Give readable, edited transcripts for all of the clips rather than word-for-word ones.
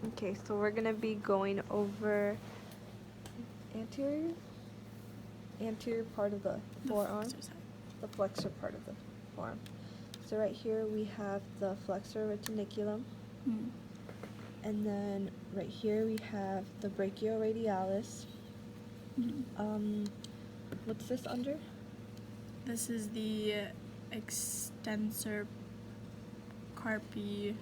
Okay, so we're gonna be going over anterior part of the forearm, the flexor part of the forearm. So right here we have the flexor retiniculum, and then right here we have the brachioradialis. What's this under? This is the extensor carpi.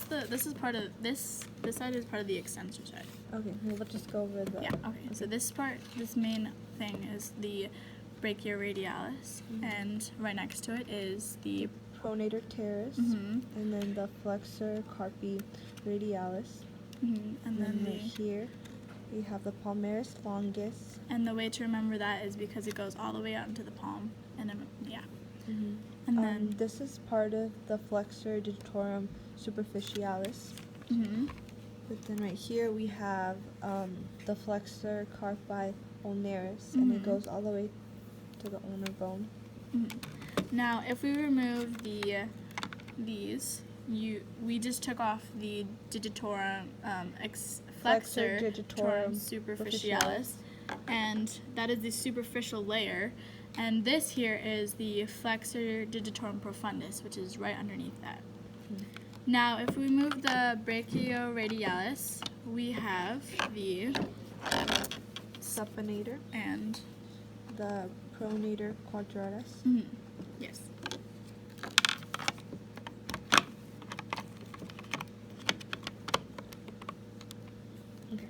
This is part of this side is part of the extensor side. Okay, well, let's just go over the. Yeah, okay. So this main thing is the brachioradialis, and right next to it is the pronator teres, and then the flexor carpi radialis, and then right here we have the palmaris longus. And the way to remember that is because it goes all the way out into the palm, and then and then this is part of the flexor digitorum superficialis. But then right here we have the flexor carpi ulnaris, and it goes all the way to the ulnar bone. Now, if we remove these, we just took off the digitorum flexor digitorum superficialis, and that is the superficial layer. And this here is the flexor digitorum profundus, which is right underneath that. Now, if we move the brachioradialis, we have the supinator and the pronator quadratus. Yes. Okay.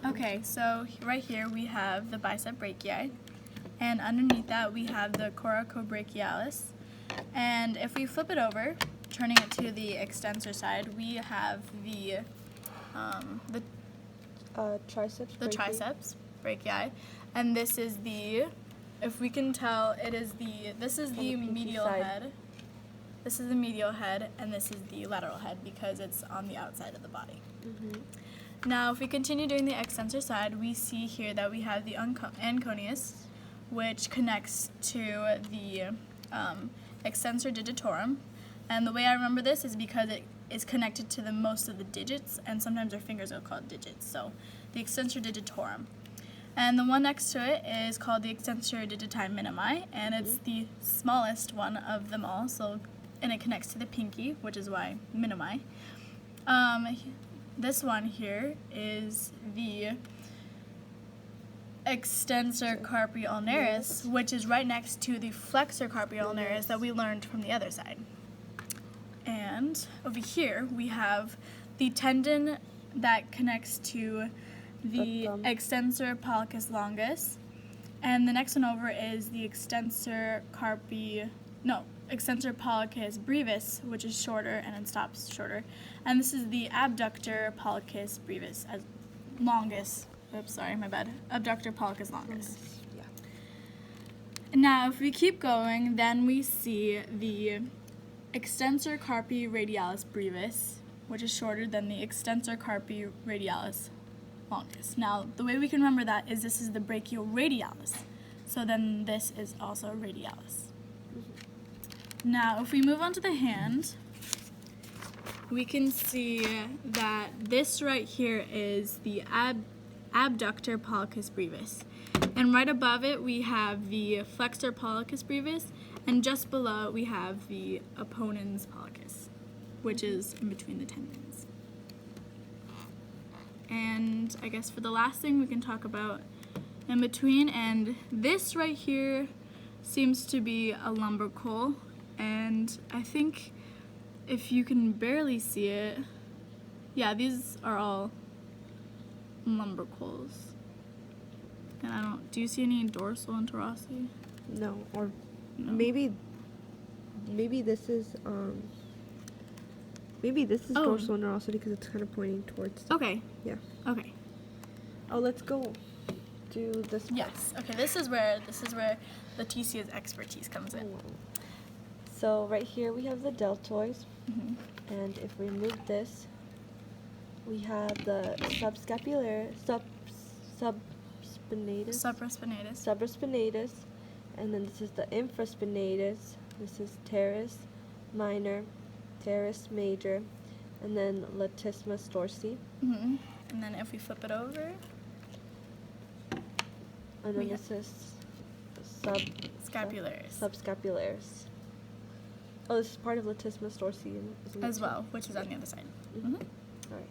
Okay, so right here we have the bicep brachii, and underneath that we have the coracobrachialis. And if we flip it over, turning it to the extensor side, we have the triceps. The triceps brachii, and this is the, if we can tell, this is the medial head. This is the medial head, and this is the lateral head because it's on the outside of the body. Now, if we continue doing the extensor side, we see here that we have the anconeus, which connects to the extensor digitorum. And the way I remember this is because it is connected to most of the digits, and sometimes our fingers are called digits. So the extensor digitorum. And the one next to it is called the extensor digiti minimi, and it's the smallest one of them all. So, and it connects to the pinky, which is why minimi. This one here is the extensor carpi ulnaris, which is right next to the flexor carpi ulnaris that we learned from the other side. And over here we have the tendon that connects to the extensor pollicis longus, and the next one over is the extensor pollicis brevis, which is shorter and it stops shorter, and this is the abductor pollicis brevis as longus. Oops, sorry, my bad. Abductor pollicis longus. Yeah. Now, if we keep going, then we see the extensor carpi radialis brevis, which is shorter than the extensor carpi radialis longus. Now, the way we can remember that is this is the brachioradialis, so then this is also radialis. Now, if we move on to the hand, we can see that this right here is the abductor pollicis brevis, and right above it we have the flexor pollicis brevis, and just below it we have the opponens pollicis, which is in between the tendons. And I guess for the last thing we can talk about in between, and this right here seems to be a lumbrical, and I think if you can barely see it, yeah, these are all lumbricals. And do you see any dorsal interossi? No, or No. maybe this is dorsal interosity because it's kind of pointing towards. Okay. Yeah. Okay. Oh, let's go do this part. Yes. Okay. This is where the TCA's expertise comes in. So right here we have the deltoids, and if we move this, we have the supraspinatus, Supraspinatus. and then this is the infraspinatus, This is teres minor, teres major, and then latissimus dorsi. And then if we flip it over, And then We this is scapularis subscapularis. Oh, this is part of latissimus dorsi, isn't it? as well, which is on the other side. All right.